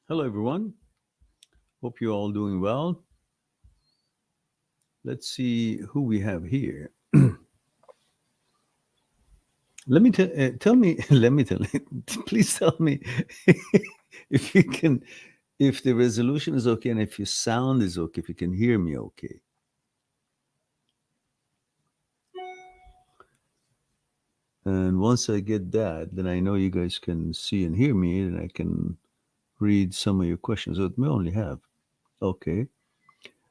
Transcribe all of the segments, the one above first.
Hello, everyone. Hope you're all doing well. Let's see who we have here. Tell me, let me tell you, please tell me if you can, if the resolution is okay and if your sound is okay, if you can hear me okay. And once I get that, then I know you guys can see and hear me and I can read some of your questions. So it may only have. Okay.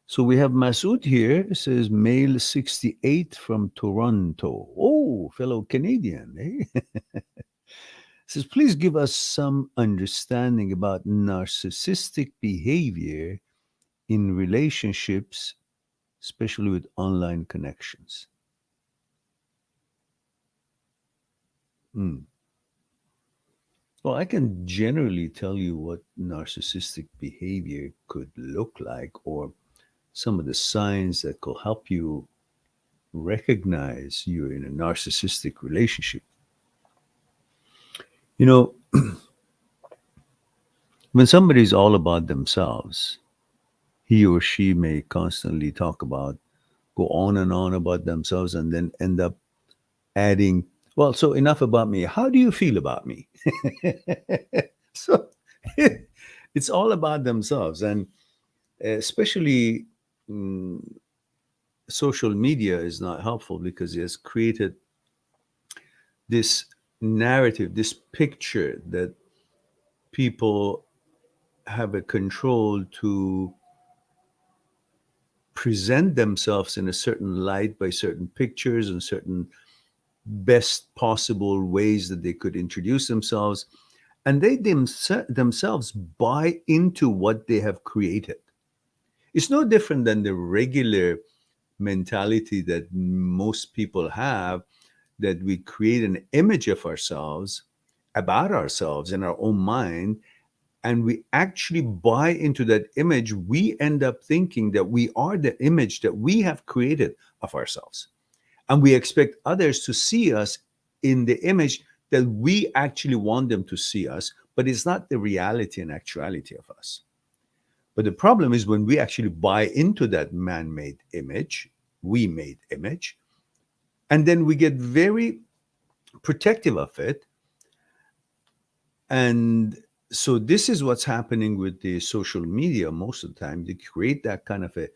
So we have Masood here. It says male 68 from Toronto. Oh, fellow Canadian. Eh? Says, please give us some understanding about narcissistic behavior in relationships, especially with online connections. Hmm. Well, I can generally tell you what narcissistic behavior could look like, or some of the signs that could help you recognize you're in a narcissistic relationship. You know, when somebody's all about themselves, he or she may constantly go on about themselves, and then end up adding, well, so enough about me. How do you feel about me? So it's all about themselves. And especially mm, social media is not helpful because it has created this narrative, this picture that people have a control to present themselves in a certain light by certain pictures and certain best possible ways that they could introduce themselves. And they themselves buy into what they have created. It's no different than the regular mentality that most people have, that we create an image of ourselves, about ourselves in our own mind, and we actually buy into that image. We end up thinking that we are the image that we have created of ourselves. And we expect others to see us in the image that we actually want them to see us, but it's not the reality and actuality of us. But the problem is when we actually buy into that man made image, we made image, and then we get very protective of it. And so this is what's happening with the social media most of the time. They create that kind of a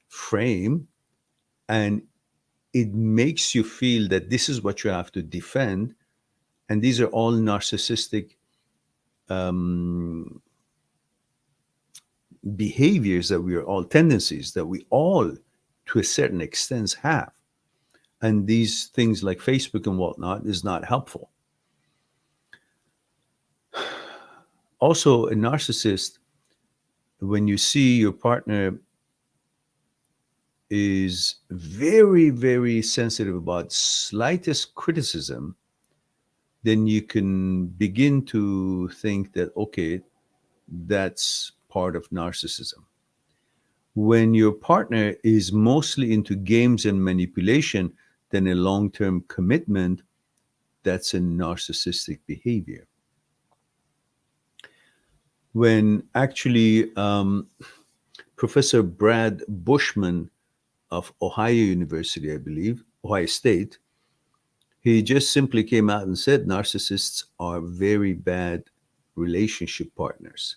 frame, and it makes you feel that this is what you have to defend. And these are all narcissistic um, behaviors that we are all, tendencies that we all, to a certain extent, have. And these things like Facebook and whatnot is not helpful. Also, a narcissist, when you see your partner is very, very sensitive about slightest criticism, then you can begin to think that, okay, that's part of narcissism. When your partner is mostly into games and manipulation than a long term commitment, that's a narcissistic behavior. When actually Professor Brad Bushman of Ohio University, I believe, Ohio State, he just simply came out and said narcissists are very bad relationship partners.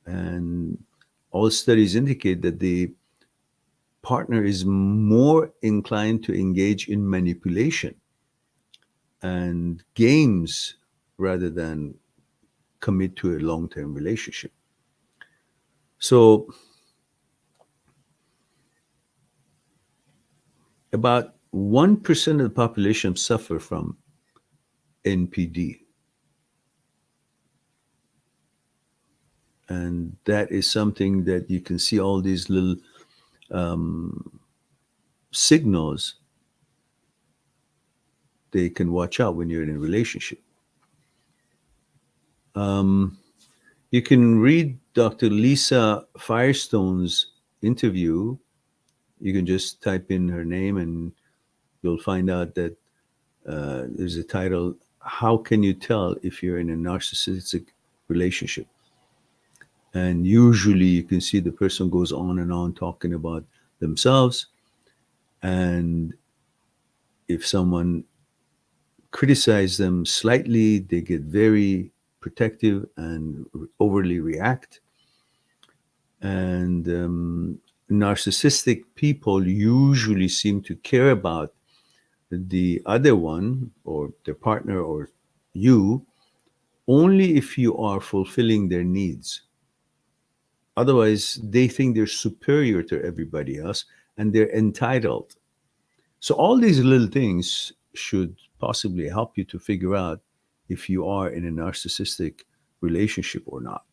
And all studies indicate that the partner is more inclined to engage in manipulation and games rather than commit to a long term relationship. So, about 1% of the population suffer from NPD. And that is something that you can see all these little um, signals they can watch out when you're in a relationship. Um, you can read Dr. Lisa Firestone's interview. You can just type in her name and you'll find out that there's a title, How Can You Tell If You're in a Narcissistic Relationship? And usually you can see the person goes on and on talking about themselves. And if someone criticizes them slightly, they get very protective and overly react. And narcissistic people usually seem to care about the other one or their partner or you only if you are fulfilling their needs. Otherwise, they think they're superior to everybody else and they're entitled. So, all these little things should possibly help you to figure out if you are in a narcissistic relationship or not.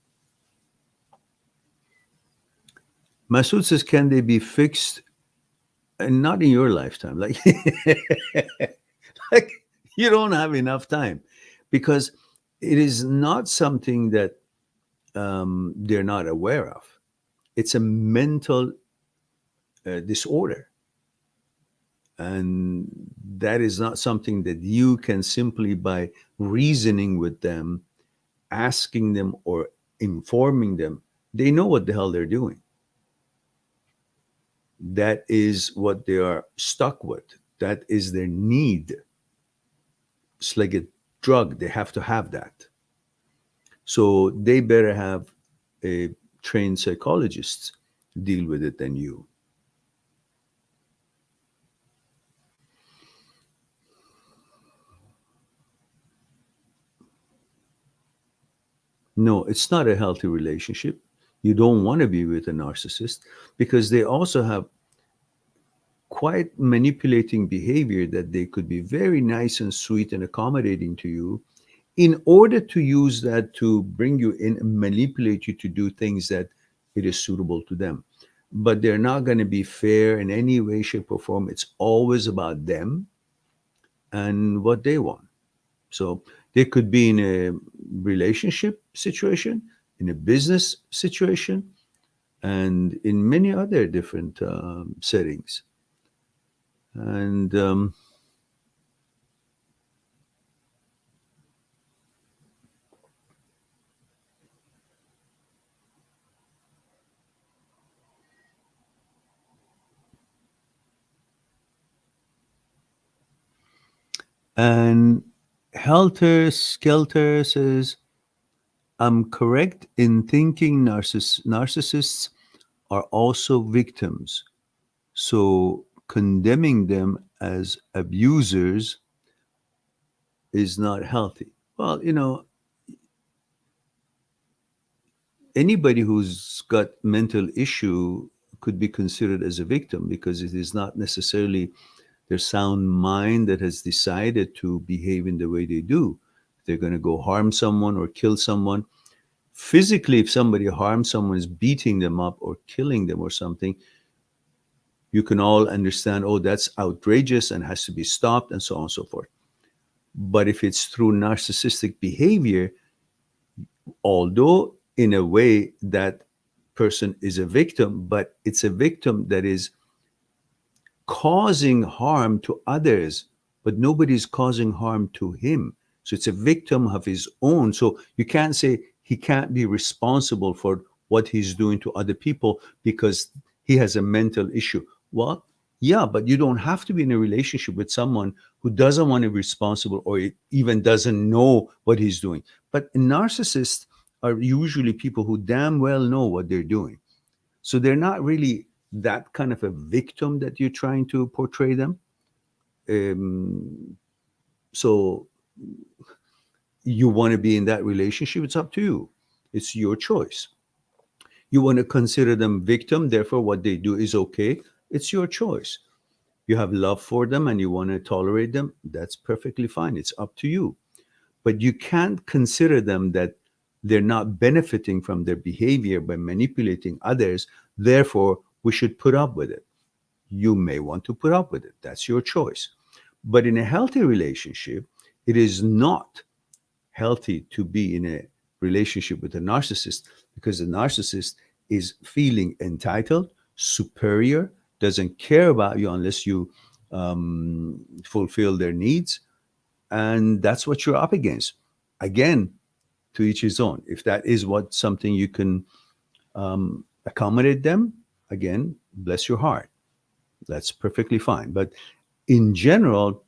Masood says, can they be fixed? And not in your lifetime. Like, like you don't have enough time because it is not something that they're not aware of. It's a mental disorder. And that is not something that you can simply by reasoning with them, asking them, or informing them. They know what the hell they're doing. That is what they are stuck with. That is their need. It's like a drug, they have to have that. So they better have a trained psychologist deal with it than you. No, it's not a healthy relationship. You don't want to be with a narcissist because they also have quite manipulating behavior that they could be very nice and sweet and accommodating to you in order to use that to bring you in and manipulate you to do things that it is suitable to them. But they're not going to be fair in any way, shape, or form. It's always about them and what they want. So they could be in a relationship situation, in a business situation, and in many other different settings. And and Helter Skelter says, I'm correct in thinking narcissists are also victims. So condemning them as abusers is not healthy. Well, anybody who's got mental issue could be considered as a victim because it is not necessarily their sound mind that has decided to behave in the way they do. They're going to go harm someone or kill someone. Physically, if somebody harms someone, is beating them up or killing them or something, you can all understand, oh, that's outrageous and has to be stopped and so on and so forth. But if it's through narcissistic behavior, although in a way that person is a victim, but it's a victim that is causing harm to others, but nobody's causing harm to him. So it's a victim of his own. So you can't say he can't be responsible for what he's doing to other people because he has a mental issue. Well, yeah, but you don't have to be in a relationship with someone who doesn't want to be responsible or even doesn't know what he's doing. But narcissists are usually people who damn well know what they're doing. So they're not really that kind of a victim that you're trying to portray them. So you want to be in that relationship, it's up to you. It's your choice. You want to consider them victim, therefore what they do is okay. It's your choice. You have love for them and you want to tolerate them, that's perfectly fine. It's up to you. But you can't consider them that they're not benefiting from their behavior by manipulating others. Therefore, we should put up with it. You may want to put up with it. That's your choice. But in a healthy relationship, it is not healthy to be in a relationship with a narcissist because the narcissist is feeling entitled, superior, doesn't care about you unless you fulfill their needs. And that's what you're up against. Again, to each his own. If that is what something you can accommodate them. Again, bless your heart. That's perfectly fine. But in general,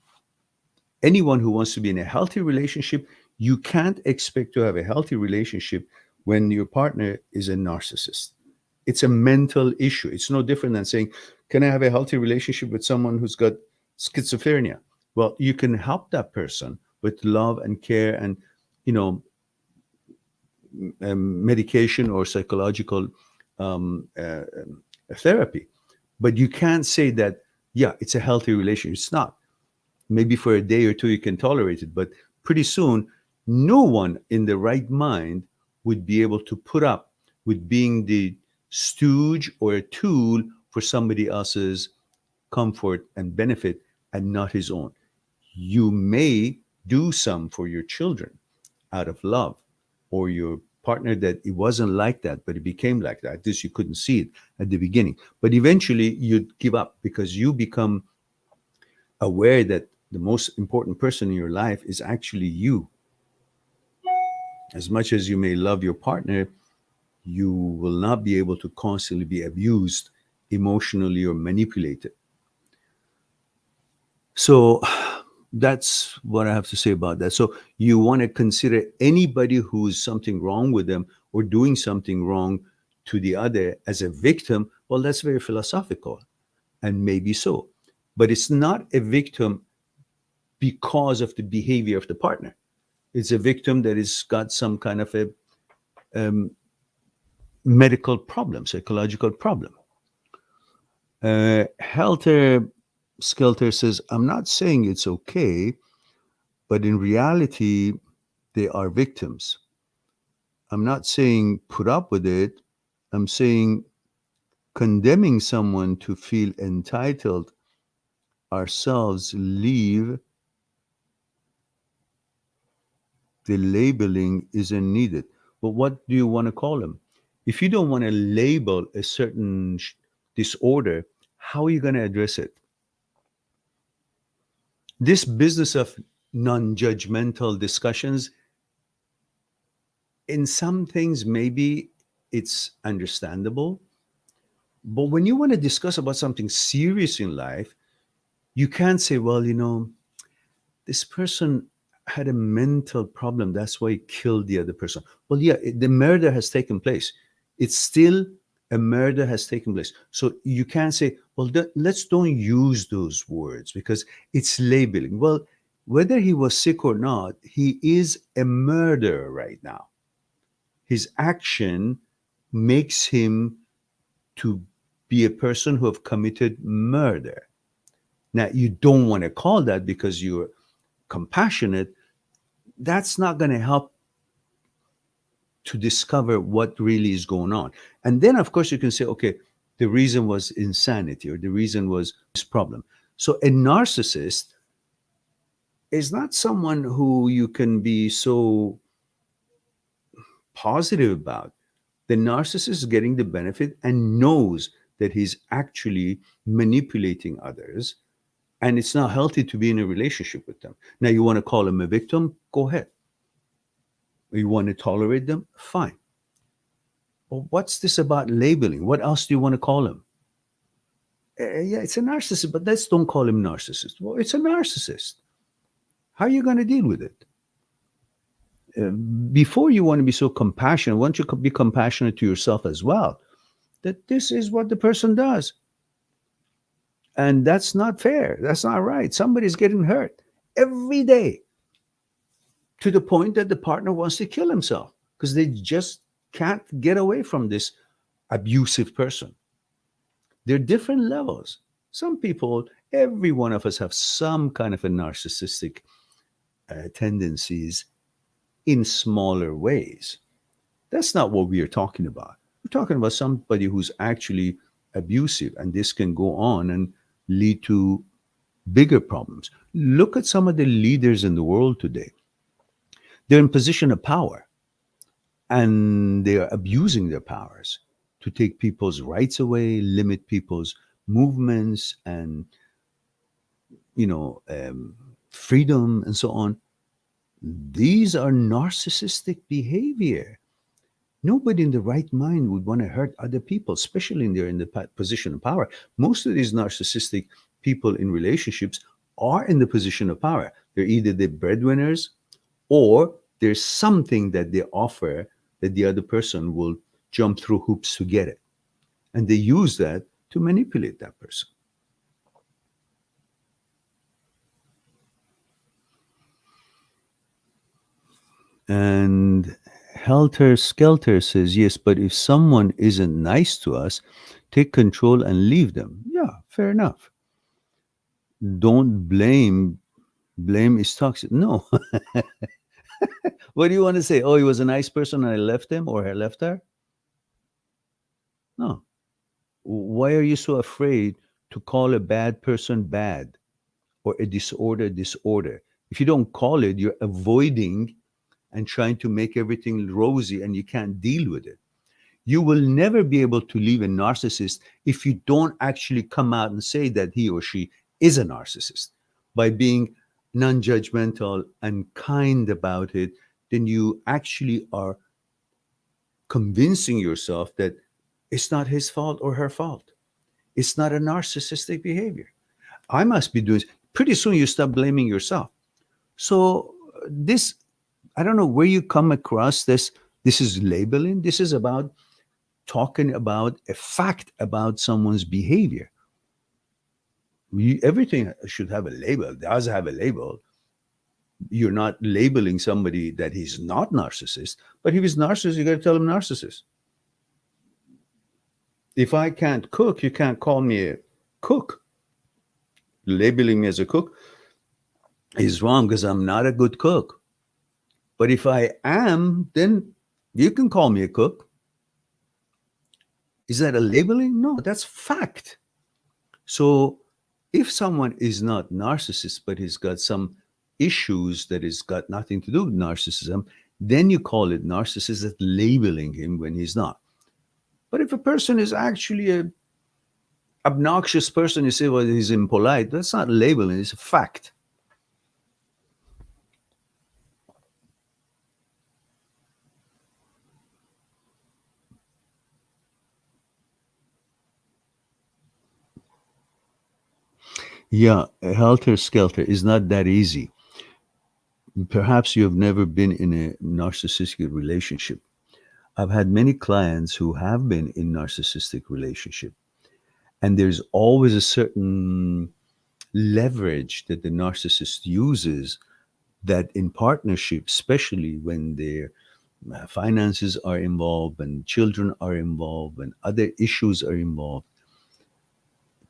anyone who wants to be in a healthy relationship, you can't expect to have a healthy relationship when your partner is a narcissist. It's a mental issue. It's no different than saying, can I have a healthy relationship with someone who's got schizophrenia? Well, you can help that person with love and care and, you know, medication or psychological um, uh, therapy. But you can't say that, yeah, it's a healthy relationship. It's not. Maybe for a day or two you can tolerate it, but pretty soon, no one in the right mind would be able to put up with being the stooge or a tool for somebody else's comfort and benefit and not his own. You may do some for your children out of love, or your partner that it wasn't like that, but it became like that. This you couldn't see it at the beginning. But eventually you'd give up because you become aware that the most important person in your life is actually you. As much as you may love your partner, you will not be able to constantly be abused emotionally or manipulated. So that's what I have to say about that. So you want to consider anybody who's something wrong with them or doing something wrong to the other as a victim. Well, that's very philosophical, and maybe so. But it's not a victim because of the behavior of the partner. It's a victim that has got some kind of a um, medical problem, psychological problem. Helter Skelter says, I'm not saying it's okay, but in reality, they are victims. I'm not saying put up with it. I'm saying condemning someone to feel entitled ourselves leave the labeling isn't needed. But what do you want to call them? If you don't want to label a certain disorder, how are you going to address it? This business of non judgmental discussions, in some things, maybe it's understandable. But when you want to discuss about something serious in life, you can't say, well, you know, this person had a mental problem. That's why he killed the other person. Well, yeah, the murder has taken place. It's still a murder has taken place. So you can't say, well, let's don't use those words because it's labeling. Well, whether he was sick or not, he is a murderer right now. His action makes him to be a person who have committed murder. Now, you don't want to call that because you're compassionate. That's not going to help to discover what really is going on. And then, of course, you can say, okay, the reason was insanity or the reason was this problem. So, a narcissist is not someone who you can be so positive about. The narcissist is getting the benefit and knows that he's actually manipulating others, and it's not healthy to be in a relationship with them. Now, you want to call him a victim? Go ahead. You want to tolerate them? Fine. But what's this about labeling? What else do you want to call him? Yeah, it's a narcissist, but let's don't call him narcissist. Well, it's a narcissist. How are you going to deal with it? Uh, Before you want to be so compassionate, why don't you be compassionate to yourself as well? That this is what the person does. And that's not fair. That's not right. Somebody's getting hurt every day to the point that the partner wants to kill himself because they just can't get away from this abusive person. There are different levels. Some people, every one of us have some kind of a narcissistic tendencies in smaller ways. That's not what we are talking about. We're talking about somebody who's actually abusive, and this can go on and lead to bigger problems. Look at some of the leaders in the world today. They're in position of power and they are abusing their powers to take people's rights away, limit people's movements and you know freedom and so on. These are narcissistic behavior. Nobody in the right mind would want to hurt other people, especially when they're in the position of power. Most of these narcissistic people in relationships are in the position of power. They're either the breadwinners, or there's something that they offer that the other person will jump through hoops to get it. And they use that to manipulate that person. And Helter Skelter says, yes, but if someone isn't nice to us, take control and leave them. Yeah, fair enough. Don't blame. Blame is toxic. No. What do you want to say? Oh, he was a nice person and I left him or I left her? No. Why are you so afraid to call a bad person bad or a disorder disorder? If you don't call it, you're avoiding and trying to make everything rosy and you can't deal with it. You will never be able to leave a narcissist if you don't actually come out and say that he or she is a narcissist. By being non judgmental and kind about it, then you actually are convincing yourself that it's not his fault or her fault. It's not a narcissistic behavior. I must be doing. Pretty soon you start blaming yourself. So this, I don't know where you come across this. This is labeling. This is about talking about a fact about someone's behavior. Everything should have a label. It does have a label. You're not labeling somebody that he's not narcissist, but if he's narcissist, you got to tell him narcissist. If I can't cook, you can't call me a cook. Labeling me as a cook is wrong because I'm not a good cook. But if I am, then you can call me a cook. Is that a labeling? No, that's fact. So if someone is not narcissist, but he's got some issues that has got nothing to do with narcissism, then you call it narcissist, labeling him when he's not. But if a person is actually a obnoxious person, you say, well, he's impolite. That's not labeling, it's a fact. Yeah, helter skelter is not that easy. Perhaps you have never been in a narcissistic relationship. I've had many clients who have been in narcissistic relationship, and there's always a certain leverage that the narcissist uses that in partnership, especially when their finances are involved and children are involved and other issues are involved,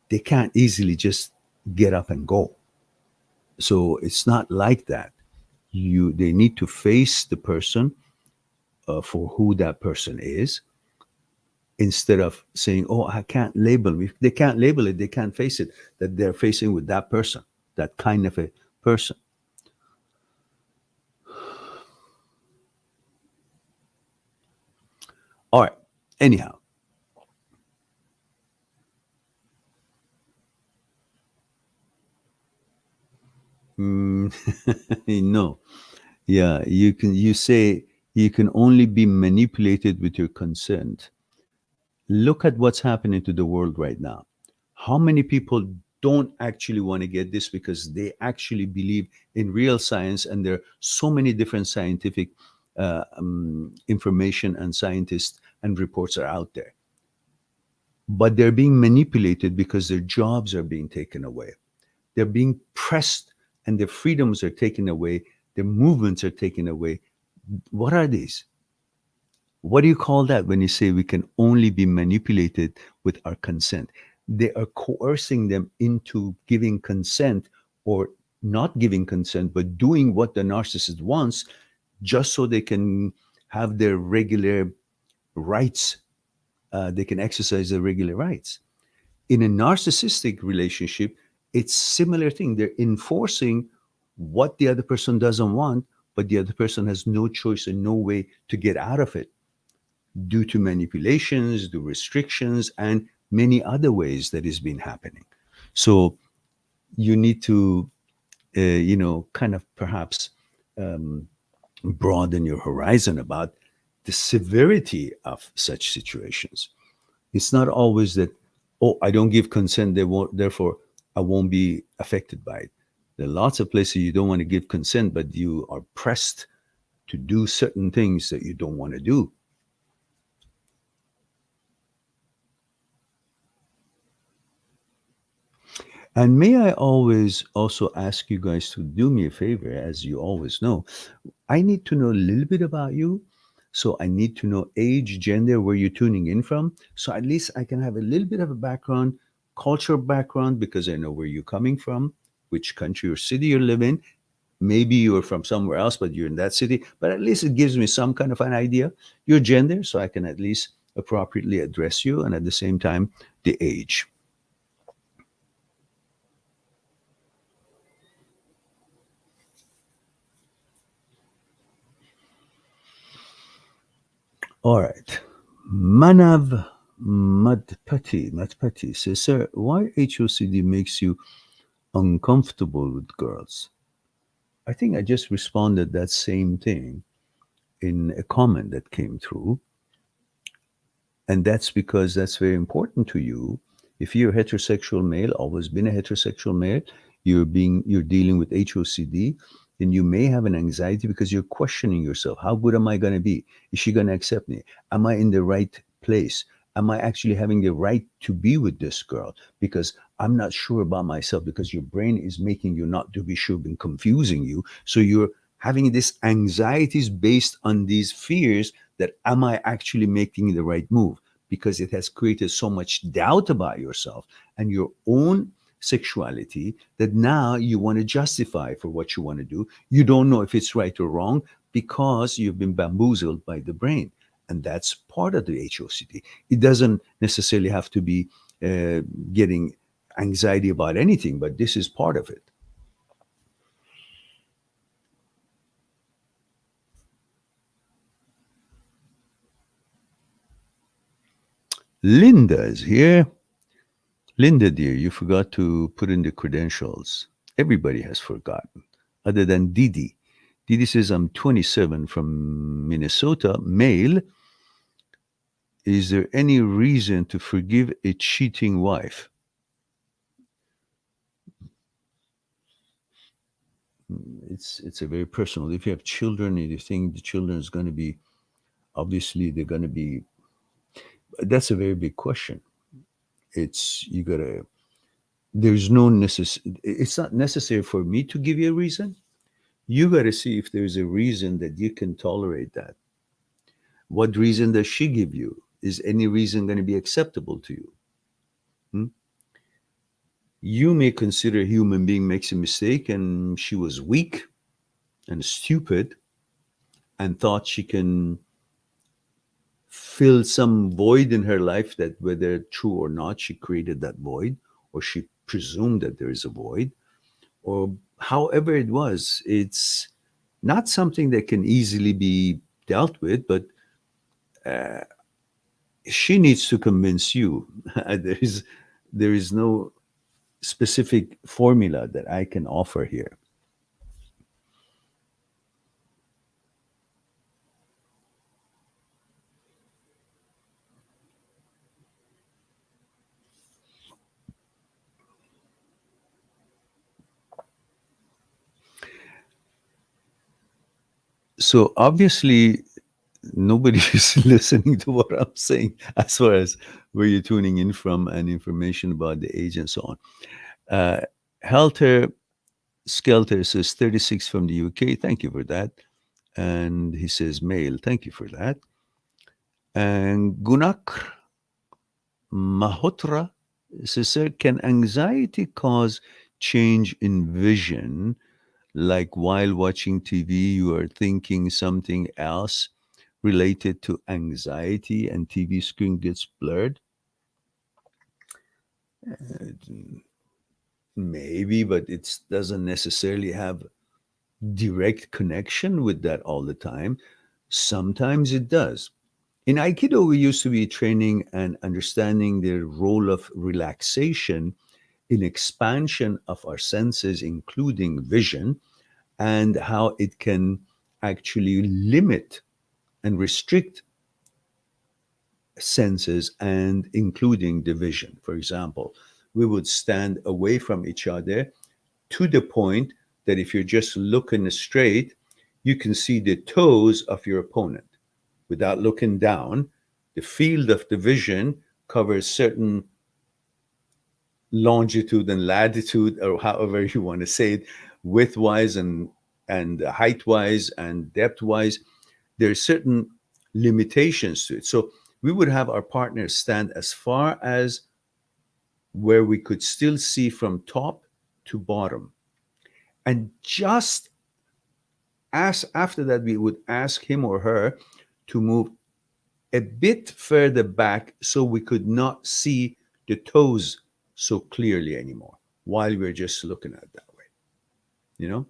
they can't easily just get up and go. So it's not like that. They need to face the person for who that person is, instead of saying, oh, I can't label them. If they can't label it, they can't face it, that they're facing with that person, that kind of a person. All right. Anyhow. No. Yeah, you say you can only be manipulated with your consent. Look at what's happening to the world right now. How many people don't actually want to get this because they actually believe in real science, and there are so many different scientific information and scientists and reports are out there. But they're being manipulated because their jobs are being taken away. They're being pressed and their freedoms are taken away. Their movements are taken away. What are these? What do you call that when you say we can only be manipulated with our consent? They are coercing them into giving consent or not giving consent, but doing what the narcissist wants just so they can have their regular rights. They can exercise their regular rights. In a narcissistic relationship, it's similar thing. They're enforcing what the other person doesn't want, but the other person has no choice and no way to get out of it due to manipulations, the restrictions, and many other ways that has been happening. So you need to, kind of perhaps broaden your horizon about the severity of such situations. It's not always that, oh, I don't give consent, they won't, therefore I won't be affected by it. There are lots of places you don't want to give consent, but you are pressed to do certain things that you don't want to do. And may I always also ask you guys to do me a favor, as you always know, I need to know a little bit about you. So I need to know age, gender, where you're tuning in from. So at least I can have a little bit of a background, cultural background, because I know where you're coming from, which country or city you live in. Maybe you're from somewhere else, but you're in that city. But at least it gives me some kind of an idea. Your gender, so I can at least appropriately address you, and at the same time, the age. All right. Manav Madpati says, sir, why HOCD makes you uncomfortable with girls? I think I just responded that same thing in a comment that came through. And that's because that's very important to you. If you're a heterosexual male, always been a heterosexual male, you're dealing with HOCD, then you may have an anxiety because you're questioning yourself. How good am I going to be? Is she going to accept me? Am I in the right place? Am I actually having the right to be with this girl? Because I'm not sure about myself, because your brain is making you not to be sure and confusing you. So you're having this anxieties based on these fears that am I actually making the right move? Because it has created so much doubt about yourself and your own sexuality that now you want to justify for what you want to do. You don't know if it's right or wrong because you've been bamboozled by the brain. And that's part of the HOCD. It doesn't necessarily have to be getting anxiety about anything, but this is part of it. Linda is here. Linda, dear, you forgot to put in the credentials. Everybody has forgotten, other than Didi. Didi says, I'm 27 from Minnesota, male. Is there any reason to forgive a cheating wife? It's a very personal. If you have children and you think the children is going to be, obviously they're going to be, that's a very big question. It's, you got to, there's no it's not necessary for me to give you a reason. You got to see if there's a reason that you can tolerate that. What reason does she give you? Is any reason going to be acceptable to you? Hmm? You may consider a human being makes a mistake and she was weak and stupid and thought she can fill some void in her life, that whether true or not, she created that void, or she presumed that there is a void, or however it was. It's not something that can easily be dealt with, but uh, she needs to convince you. There is no specific formula that I can offer here. So obviously, nobody is listening to what I'm saying as far as where you're tuning in from and information about the age and so on. Uh, Helter Skelter says 36 from the UK. Thank you for that. And he says male. Thank you for that. And Gunak Mahotra says, sir, can anxiety cause change in vision? Like while watching TV, you are thinking something else related to anxiety and TV screen gets blurred? Maybe, but it doesn't necessarily have direct connection with that all the time. Sometimes it does. In Aikido, we used to be training and understanding the role of relaxation in expansion of our senses, including vision, and how it can actually limit and restrict senses and including the vision. For example, we would stand away from each other to the point that if you're just looking straight, you can see the toes of your opponent without looking down. The field of the vision covers certain longitude and latitude, or however you want to say it, width-wise and height-wise and depth-wise. There are certain limitations to it. So we would have our partners stand as far as where we could still see from top to bottom. And just as after that, we would ask him or her to move a bit further back so we could not see the toes so clearly anymore while we're just looking at it that way, you know?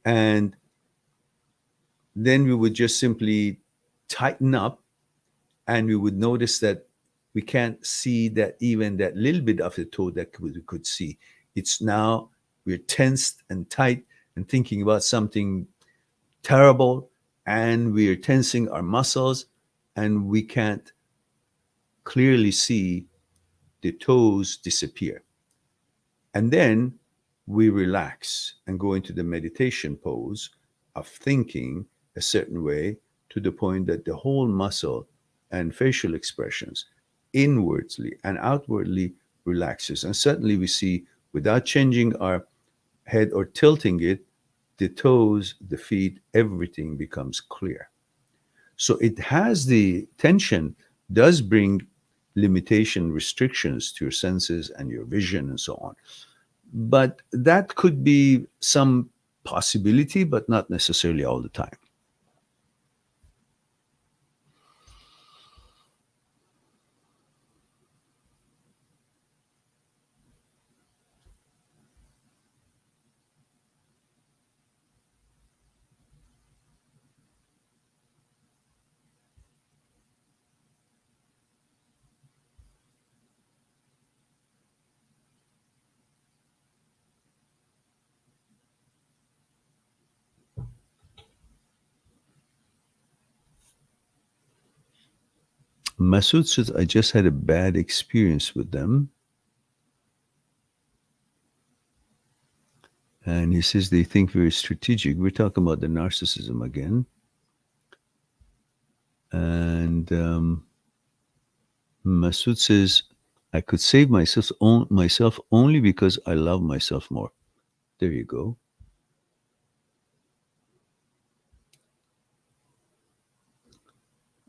And then we would just simply tighten up, and we would notice that we can't see that even that little bit of the toe that we could see. It's now we're tensed and tight and thinking about something terrible, and we're tensing our muscles, and we can't clearly see the toes disappear. And then we relax and go into the meditation pose of thinking a certain way to the point that the whole muscle and facial expressions inwardly and outwardly relaxes. And suddenly we see, without changing our head or tilting it, the toes, the feet, everything becomes clear. So it has the tension, does bring limitation, restrictions to your senses and your vision and so on. But that could be some possibility, but not necessarily all the time. Masood says, I just had a bad experience with them. And he says they think very strategic. We're talking about the narcissism again. And Masood says, I could save myself only because I love myself more. There you go.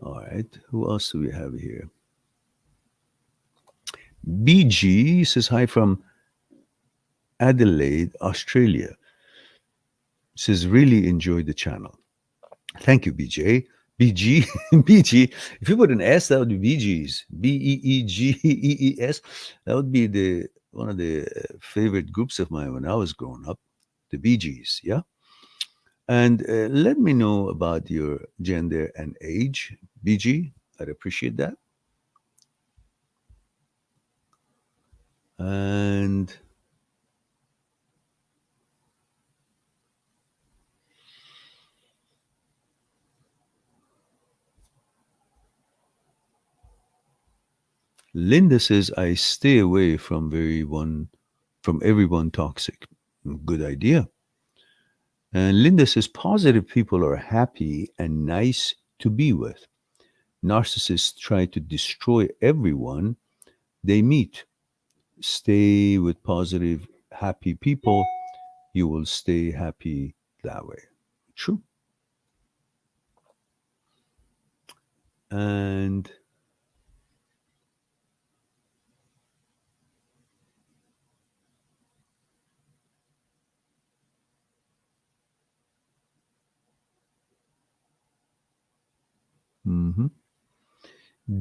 All right. Who else do we have here? BG says, hi from Adelaide, Australia. Says, really enjoyed the channel. Thank you, BJ. BG, BG. If you put an S, that would be BGs. Beegees. That would be the one of the favorite groups of mine when I was growing up, the BGs. Yeah. And let me know about your gender and age, BG. I'd appreciate that. And Linda says, I stay away from everyone toxic. Good idea. And Linda says, positive people are happy and nice to be with. Narcissists try to destroy everyone they meet. Stay with positive, happy people. You will stay happy that way. True. And mhm.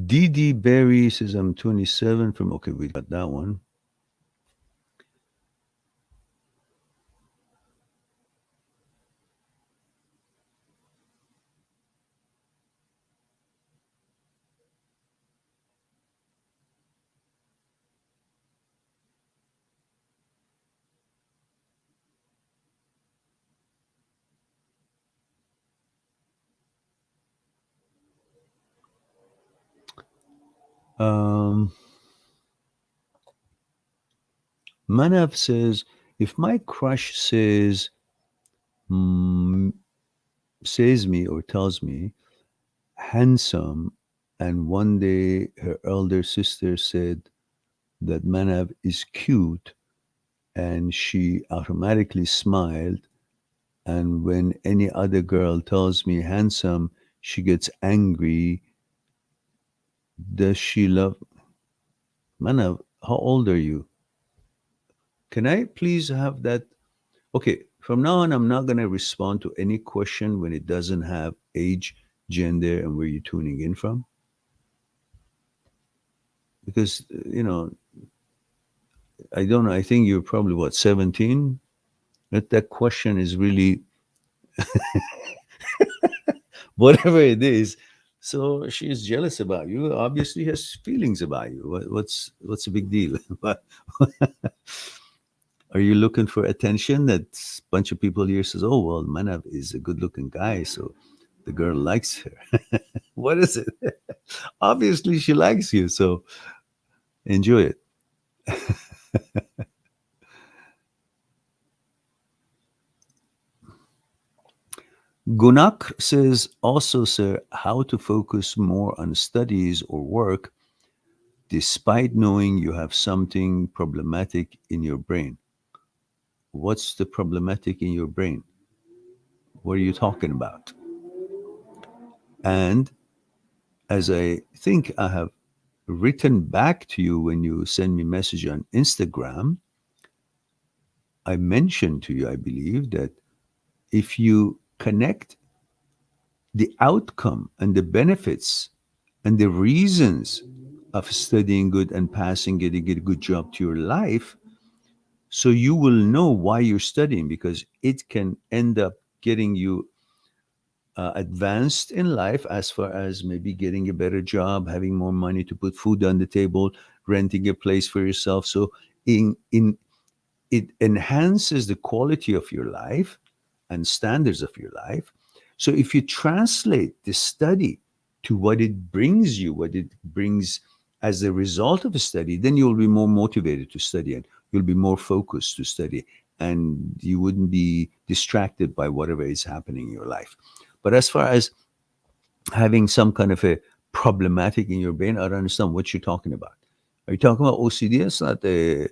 Dee Berry says, I'm 27 from, okay, we got that one. Um, Manav says, if my crush mm, says me or tells me handsome, and one day her elder sister said that Manav is cute, and she automatically smiled. And when any other girl tells me handsome, she gets angry. Does she love Manav? How old are you? Can I please have that? Okay, from now on, I'm not going to respond to any question when it doesn't have age, gender, and where you're tuning in from. Because, I don't know, I think you're probably what, 17? That question is really whatever it is. So she's jealous about you. Obviously, has feelings about you. What's the big deal? But are you looking for attention? That a bunch of people here says, "Oh well, Manav is a good-looking guy, so the girl likes her." What is it? Obviously, she likes you, so enjoy it. Gunak says also, sir, how to focus more on studies or work despite knowing you have something problematic in your brain. What's the problematic in your brain? What are you talking about? And as I think I have written back to you when you send me a message on Instagram, I mentioned to you, I believe, that if you connect the outcome and the benefits and the reasons of studying good and passing, getting a good job to your life, so you will know why you're studying, because it can end up getting you advanced in life as far as maybe getting a better job, having more money to put food on the table, renting a place for yourself. So in it enhances the quality of your life and standards of your life. So if you translate the study to what it brings you, what it brings as a result of a study, then you'll be more motivated to study and you'll be more focused to study, and you wouldn't be distracted by whatever is happening in your life. But as far as having some kind of a problematic in your brain, I don't understand what you're talking about. Are you talking about OCD? It's not a,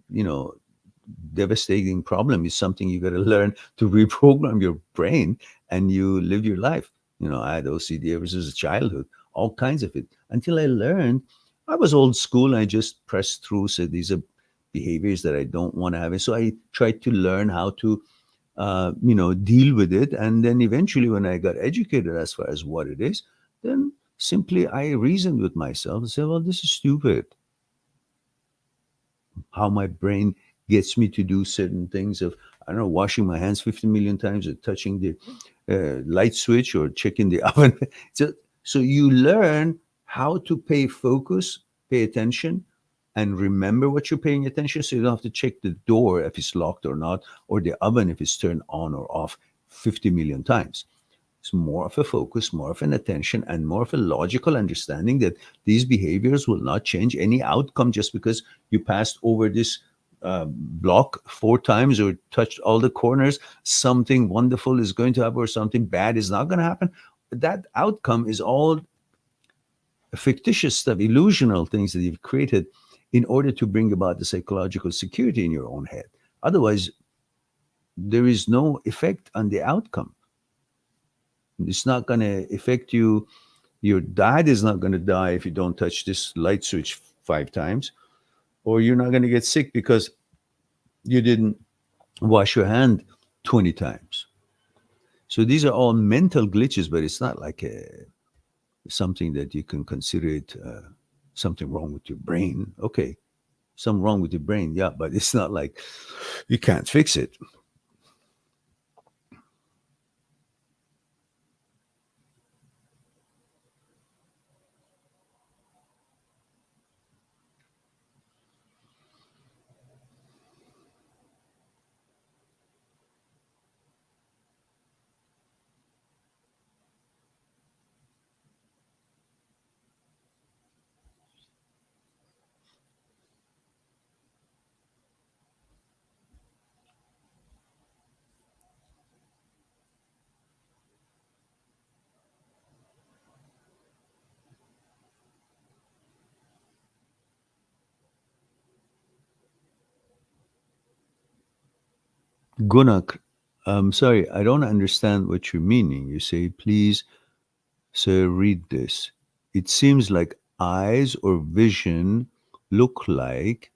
you know, devastating problem. It's something you got to learn to reprogram your brain and you live your life. I had OCD ever since childhood, all kinds of it, until I learned I was old school. I just pressed through, said these are behaviors that I don't want to have. And so I tried to learn how to deal with it. And then eventually, when I got educated as far as what it is, then simply I reasoned with myself and said, well, this is stupid. How my brain gets me to do certain things of, I don't know, washing my hands 50 million times or touching the light switch or checking the oven. So you learn how to pay attention, and remember what you're paying attention, so you don't have to check the door if it's locked or not, or the oven if it's turned on or off 50 million times. It's more of a focus, more of an attention, and more of a logical understanding that these behaviors will not change any outcome just because you passed over this block 4 times or touched all the corners. Something wonderful is going to happen or something bad is not going to happen. That outcome is all fictitious stuff, illusional things that you've created in order to bring about the psychological security in your own head. Otherwise, there is no effect on the outcome. It's not going to affect you. Your dad is not going to die if you don't touch this light switch 5 times, or you're not going to get sick because you didn't wash your hand 20 times. So these are all mental glitches, but it's not like something that you can consider it something wrong with your brain. Okay, something wrong with your brain, yeah, but it's not like you can't fix it. Gunak, I'm sorry, I don't understand what you're meaning. You say, please, sir, read this. It seems like eyes or vision look like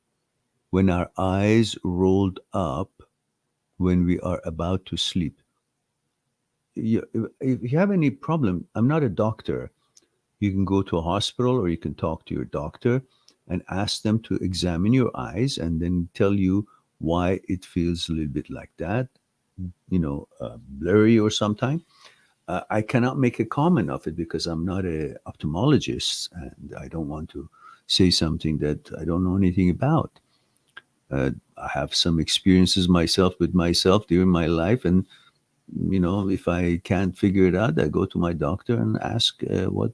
when our eyes rolled up when we are about to sleep. If you have any problem, I'm not a doctor. You can go to a hospital or you can talk to your doctor and ask them to examine your eyes and then tell you why it feels a little bit like that, blurry or something. I cannot make a comment of it because I'm not a ophthalmologist and I don't want to say something that I don't know anything about. I have some experiences myself with myself during my life, and if I can't figure it out, I go to my doctor and ask what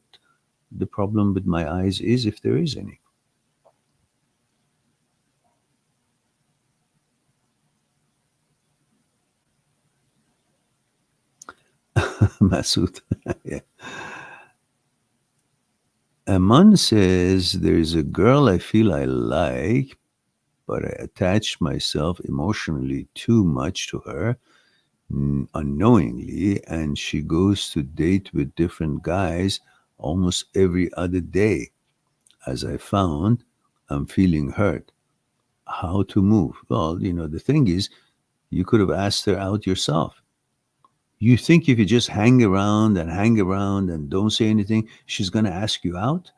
the problem with my eyes is, if there is any. Masood. Yeah. Aman says, there's a girl I feel I like, but I attached myself emotionally too much to her unknowingly, and she goes to date with different guys almost every other day. As I found, I'm feeling hurt. How to move? Well, the thing is, you could have asked her out yourself. You think if you just hang around and don't say anything, she's going to ask you out?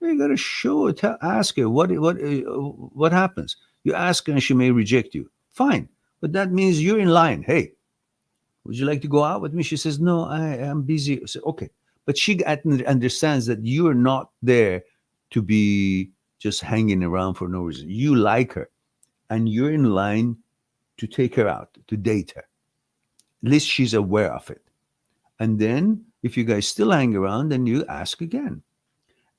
You got to show it. Ask her what happens. You ask her and she may reject you. Fine, but that means you're in line. Hey, would you like to go out with me? She says, no, I am busy. I say, okay, but she understands that you're not there to be just hanging around for no reason. You like her, and you're in line to take her out, to date her. At least she's aware of it. And then if you guys still hang around, then you ask again.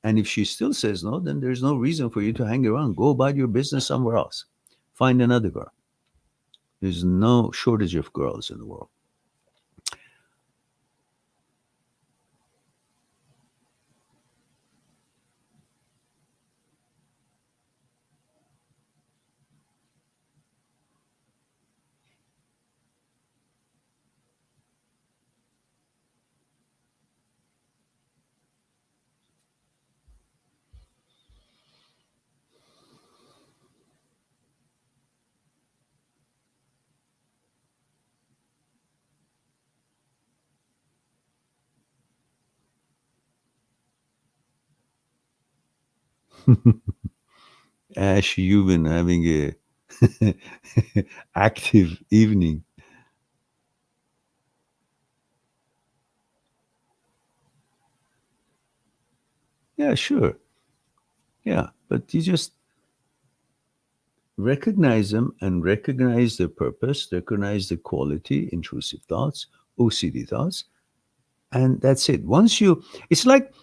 And if she still says no, then there's no reason for you to hang around. Go about your business somewhere else. Find another girl. There's no shortage of girls in the world. Ash, you've been having a active evening. Yeah, sure. Yeah, but you just recognize them and recognize the purpose, recognize the quality, intrusive thoughts, OCD thoughts, and that's it. It's like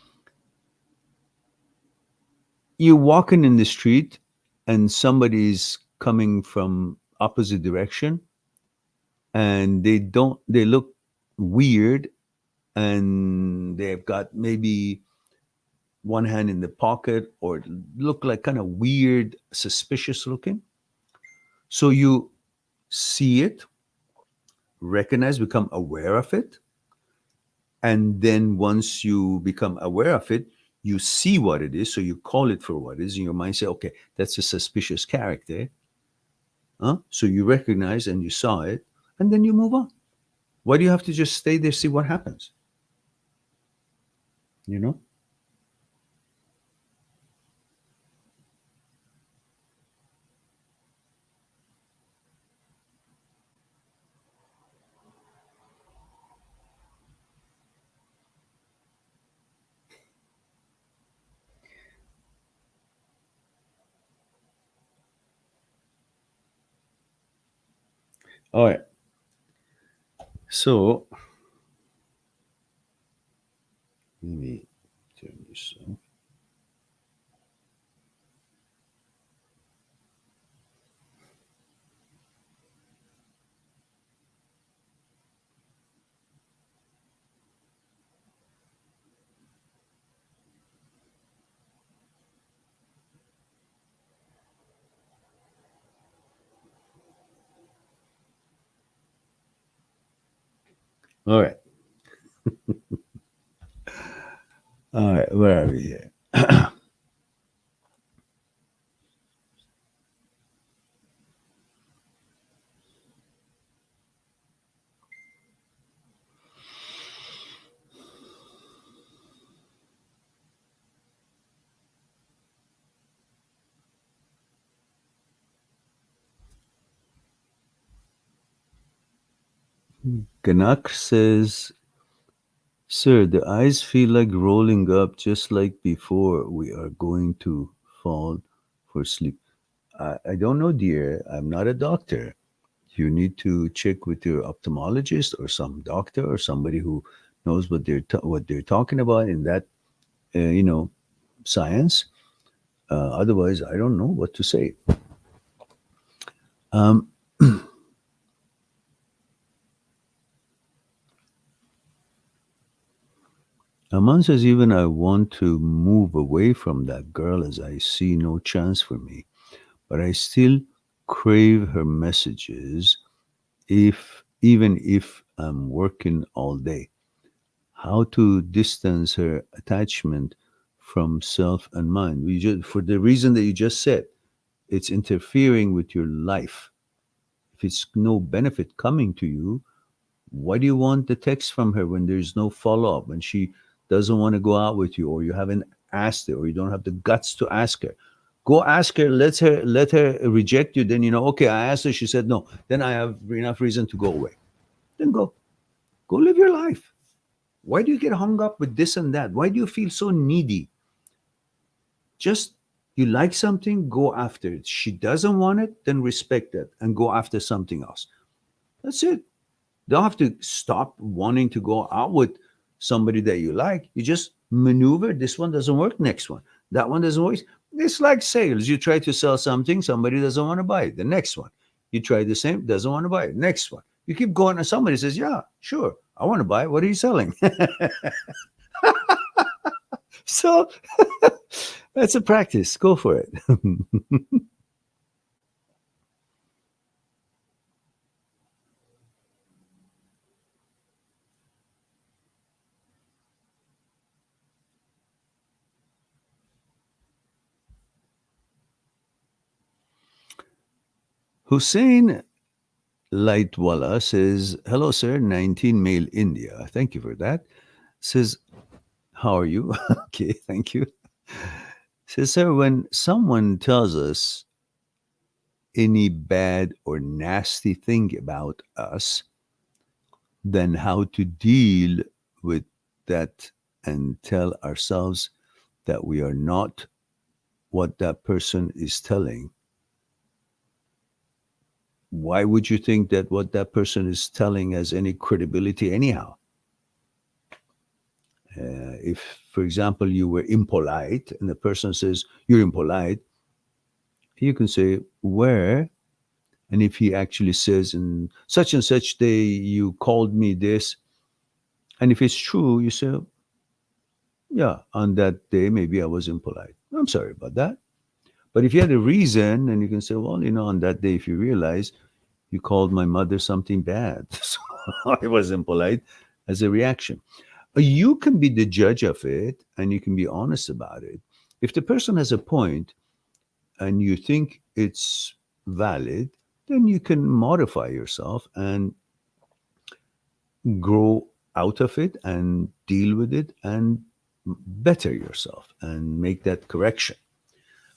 you're walking in the street and somebody's coming from opposite direction and they look weird and they've got maybe one hand in the pocket or look like kind of weird, suspicious looking. So you see it, recognize, become aware of it. And then once you become aware of it, you see what it is. So you call it for what it is. And your mind say, okay, that's a suspicious character. Huh? So you recognize and you saw it, and then you move on. Why do you have to just stay there, see what happens? You know? All right. So let me turn this on. All right. All right. Where are we here? Ganak says, "Sir, the eyes feel like rolling up just like before. We are going to fall for sleep." I don't know, dear. I'm not a doctor. You need to check with your ophthalmologist or some doctor or somebody who knows what they're talking about in that you know science. Otherwise, I don't know what to say. Um, Aman says, even I want to move away from that girl as I see no chance for me, but I still crave her messages if even if I'm working all day. How to distance her attachment from self and mind? We just, for the reason that you just said, it's interfering with your life. If it's no benefit coming to you, why do you want the text from her when there's no follow up, when she doesn't want to go out with you, or you haven't asked her, or you don't have the guts to ask her? Go ask her, let her reject you. Then okay, I asked her, she said no. Then I have enough reason to go away. Then go live your life. Why do you get hung up with this and that? Why do you feel so needy? Just you like something, go after it. She doesn't want it, then respect it and go after something else. That's it. Don't have to stop wanting to go out with somebody that you like. You just maneuver. This one doesn't work. Next one. That one doesn't work. It's like sales. You try to sell something, somebody doesn't want to buy it. The next one. You try the same, doesn't want to buy it. Next one. You keep going, and somebody says, "Yeah, sure, I want to buy it. What are you selling?" So that's a practice. Go for it. Hussein Lightwala says, "Hello, sir, 19 male India." Thank you for that. Says, "How are you?" Okay, thank you. Says, "Sir, when someone tells us any bad or nasty thing about us, then how to deal with that and tell ourselves that we are not what that person is telling. Why would you think that what that person is telling has any credibility anyhow? If, for example, you were impolite and the person says you're impolite, you can say, where? And if he actually says, in such and such day, you called me this, and if it's true, you say, yeah, on that day, maybe I was impolite. I'm sorry about that. But if you had a reason, and you can say, well, on that day, if you realize you called my mother something bad, so I was impolite as a reaction. You can be the judge of it and you can be honest about it. If the person has a point and you think it's valid, then you can modify yourself and grow out of it and deal with it and better yourself and make that correction.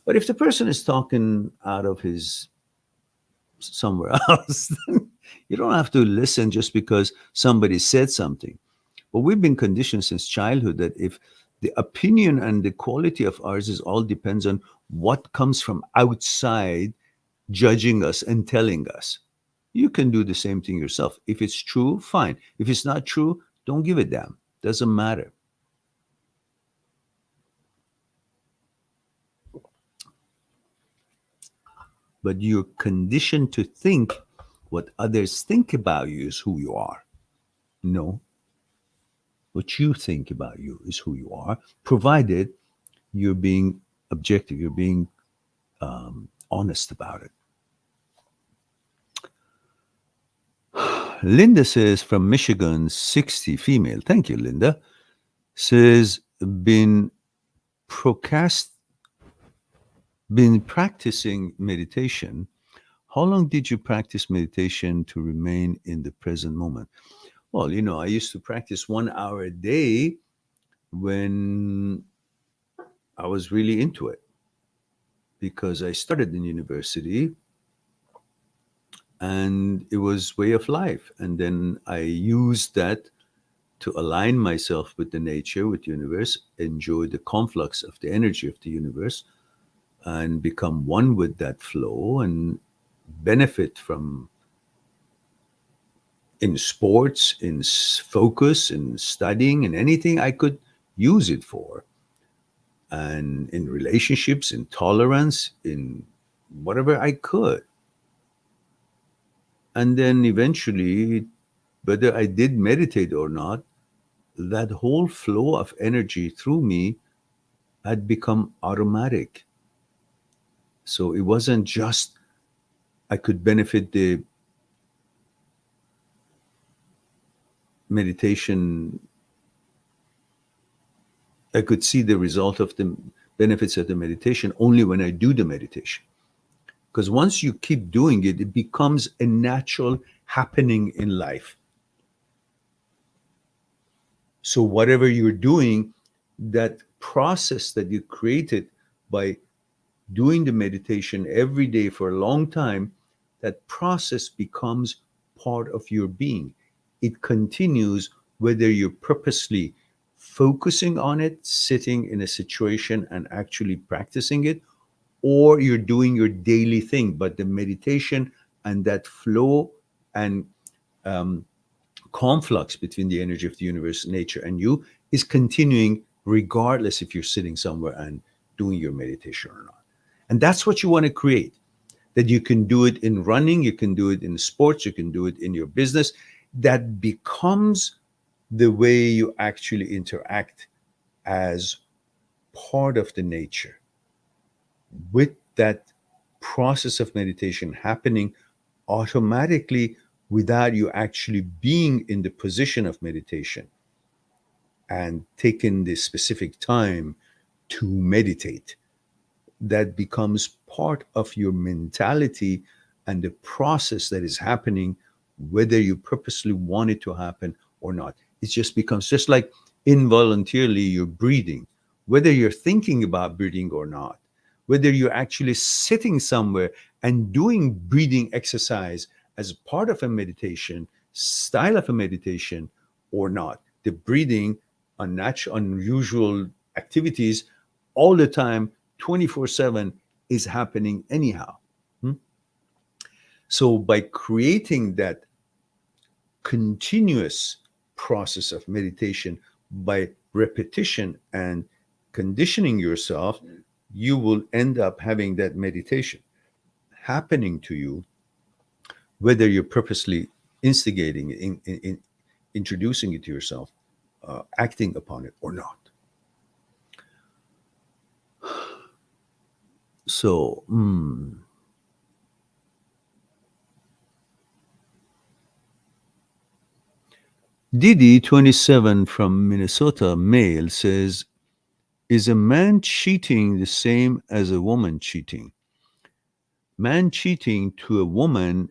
But if the person is talking out of his somewhere else, then you don't have to listen just because somebody said something. But we've been conditioned since childhood that if the opinion and the quality of ours is all depends on what comes from outside judging us and telling us. You can do the same thing yourself. If it's true, fine. If it's not true, don't give a damn. Doesn't matter. But you're conditioned to think what others think about you is who you are. No, what you think about you is who you are, provided you're being objective, you're being honest about it. Linda says from Michigan, 60, female. Thank you, Linda. Says, been procrast been practicing meditation. How long did you practice meditation to remain in the present moment? Well, I used to practice 1 hour a day when I was really into it because I started in university and it was way of life. And then I used that to align myself with the nature, with the universe, enjoy the conflux of the energy of the universe, and become one with that flow and benefit from in sports, in focus, in studying, in anything I could use it for, and in relationships, in tolerance, in whatever I could. And then eventually, whether I did meditate or not, that whole flow of energy through me had become automatic. So it wasn't just I could benefit the meditation, I could see the result of the benefits of the meditation only when I do the meditation. Because once you keep doing it, it becomes a natural happening in life. So whatever you're doing, that process that you created by doing the meditation every day for a long time, that process becomes part of your being. It continues whether you're purposely focusing on it, sitting in a situation and actually practicing it, or you're doing your daily thing. But the meditation and that flow and conflux between the energy of the universe, nature, and you is continuing regardless if you're sitting somewhere and doing your meditation or not. And that's what you want to create. That you can do it in running, you can do it in sports, you can do it in your business. That becomes the way you actually interact as part of the nature. With that process of meditation happening automatically without you actually being in the position of meditation and taking the specific time to meditate, that becomes part of your mentality and the process that is happening, whether you purposely want it to happen or not. It just becomes just like involuntarily you're breathing, whether you're thinking about breathing or not, whether you're actually sitting somewhere and doing breathing exercise as part of a meditation, style of a meditation or not. The breathing, unnatural, unusual activities all the time 24/7 is happening anyhow. So by creating that continuous process of meditation by repetition and conditioning yourself, you will end up having that meditation happening to you, whether you're purposely instigating it, introducing it to yourself, acting upon it or not. So, Didi 27 from Minnesota, male, says, is a man cheating the same as a woman cheating? Man cheating to a woman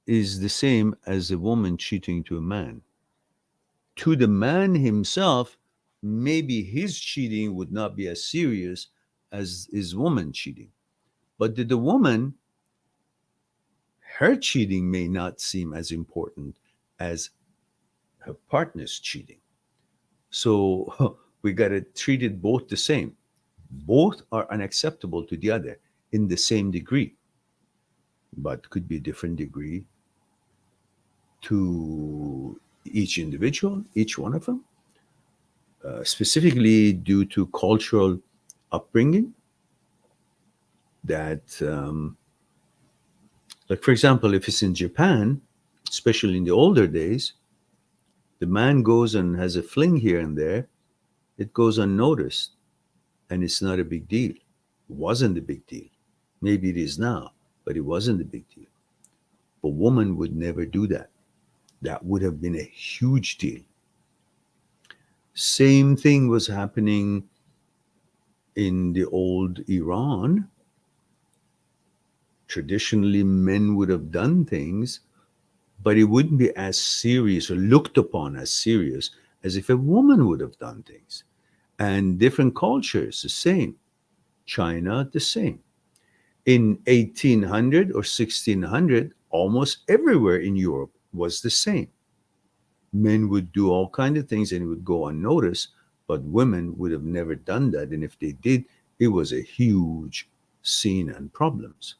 is the same as a woman cheating to a man. To the man himself, maybe his cheating would not be as serious as his woman cheating. But to the woman, her cheating may not seem as important as her partner's cheating. So we got to treat it both the same. Both are unacceptable to the other in the same degree, but could be a different degree to each individual, each one of them, specifically due to cultural upbringing. That, like, for example, if it's in Japan, especially in the older days, the man goes and has a fling here and there, it goes unnoticed and it's not a big deal. It wasn't a big deal. Maybe it is now, but it wasn't a big deal. A woman would never do that. That would have been a huge deal. Same thing was happening in the old Iran. Traditionally, men would have done things, but it wouldn't be as serious or looked upon as serious as if a woman would have done things. And different cultures, the same. China, the same. In 1800 or 1600, almost everywhere in Europe was the same. Men would do all kinds of things and it would go unnoticed, but women would have never done that. And if they did, it was a huge scene and problems.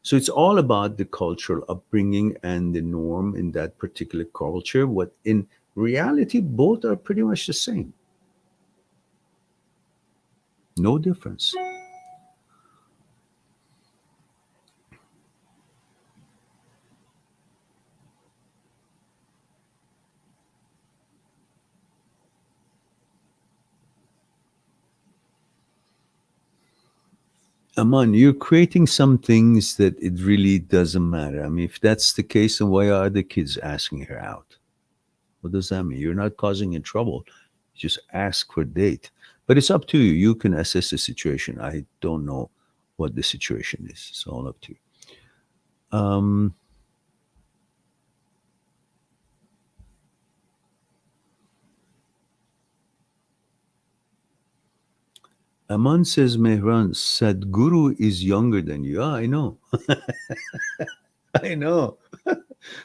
So it's all about the cultural upbringing and the norm in that particular culture. What in reality, both are pretty much the same. No difference. Aman, you're creating some things that it really doesn't matter. I mean, if that's the case, then why are the kids asking her out? What does that mean? You're not causing any trouble. Just ask for a date. But it's up to you. You can assess the situation. I don't know what the situation is. It's all up to you. Aman says, Mehran, Sadhguru is younger than you. Ah, I know. I know.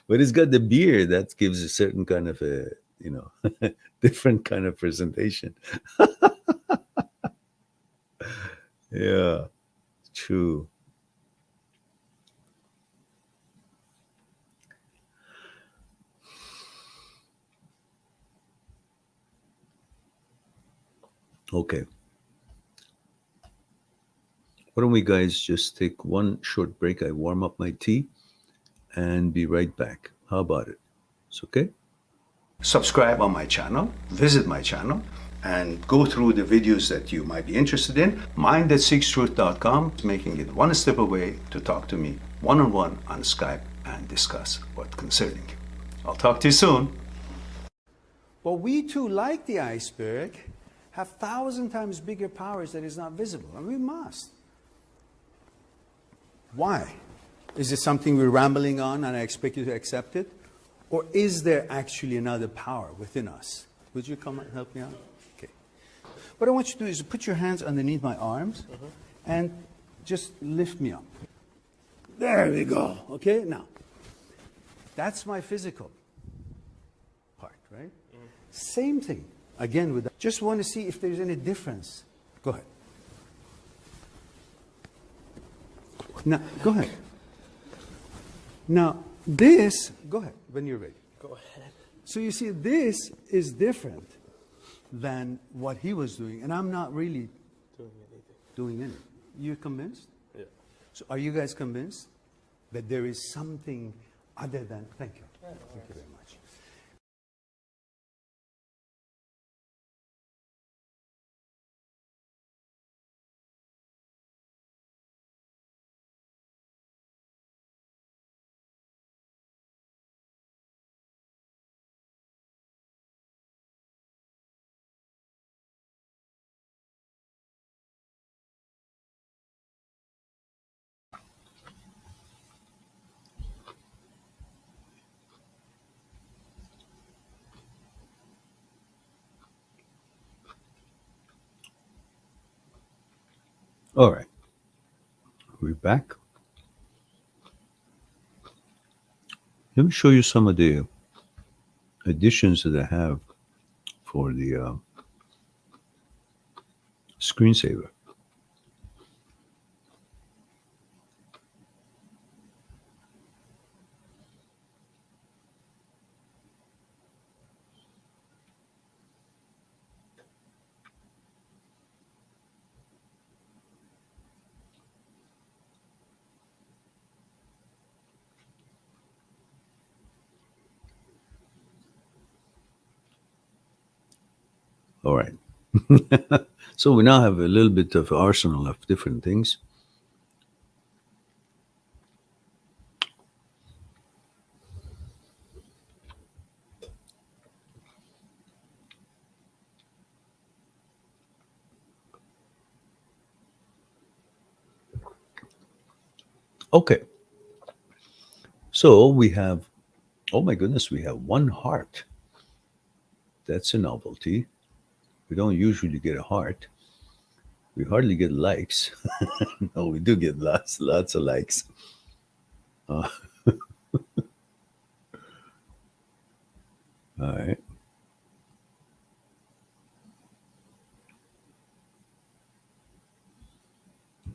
But he's got the beard that gives a certain kind of a, different kind of presentation. Yeah, true. Okay. Why don't we guys just take one short break? I warm up my tea and be right back. How about it? It's okay? Subscribe on my channel, visit my channel, and go through the videos that you might be interested in. Mind@seekstruth.com, making it one step away to talk to me one-on-one on Skype and discuss what concerning you. I'll talk to you soon. But we too, like the iceberg, have 1,000 times bigger powers that is not visible, and we must. Why? Is it something we're rambling on and I expect you to accept it? Or is there actually another power within us? Would you come and help me out? Okay. What I want you to do is put your hands underneath my arms and just lift me up. There we go. Okay, now, that's my physical part, right? Same thing. Again, with that. Just want to see if there's any difference. Go ahead. Now, go ahead. Now, this, go ahead, when you're ready. Go ahead. So you see, this is different than what he was doing, and I'm not really doing anything. You convinced? Yeah. So are you guys convinced that there is something other than, thank you. Yeah, no Thank you very much. All right, we're back. Let me show you some of the additions that I have for the screensaver. All right. So we now have a little bit of arsenal of different things. Okay. So we have, oh my goodness, we have one heart. That's a novelty. We don't usually get a heart. We hardly get likes. No, we do get lots of likes. Uh, all right.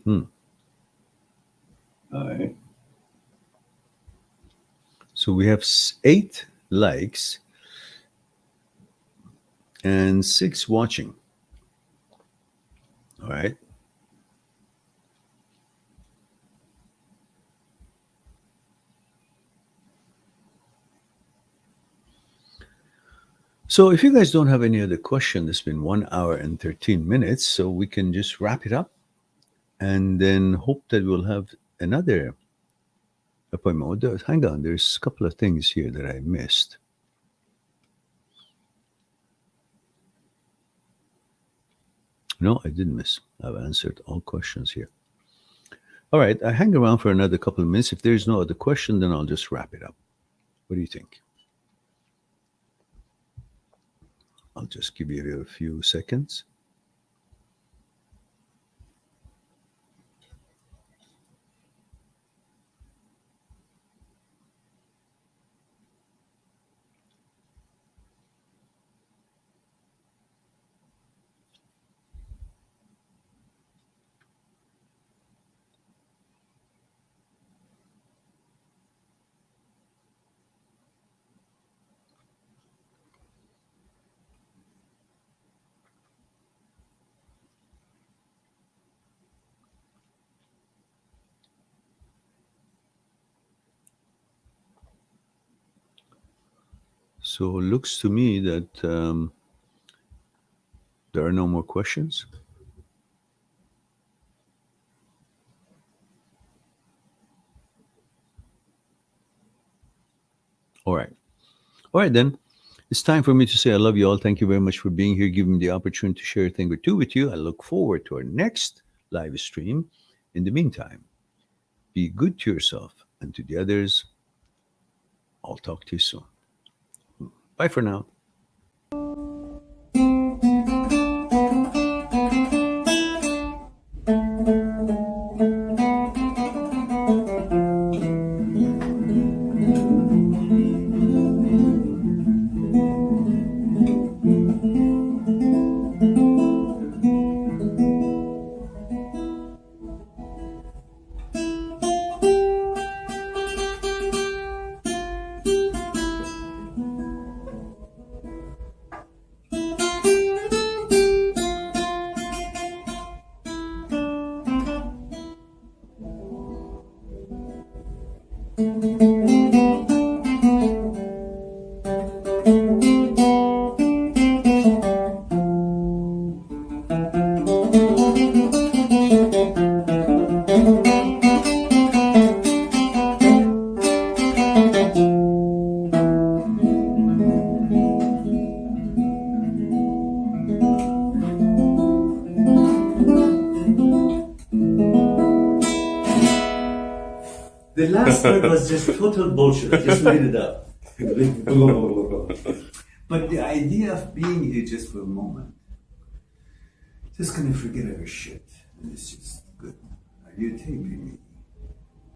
Hmm. All right. So we have 8 likes and 6 watching. All right. So if you guys don't have any other question, it's been 1 hour and 13 minutes. So we can just wrap it up and then hope that we'll have another appointment. Hang on, there's a couple of things here that I missed. No, I didn't miss. I've answered all questions here. All right, I hang around for another couple of minutes. If there's no other question, then I'll just wrap it up. What do you think? I'll just give you a few seconds. So it looks to me that there are no more questions. All right. All right, then. It's time for me to say I love you all. Thank you very much for being here, giving me the opportunity to share a thing or two with you. I look forward to our next live stream. In the meantime, be good to yourself and to the others. I'll talk to you soon. Bye for now. The last word was just total bullshit. I just made it up. But the idea of being here just for a moment, just gonna forget our shit. And it's just good. Are you taping me?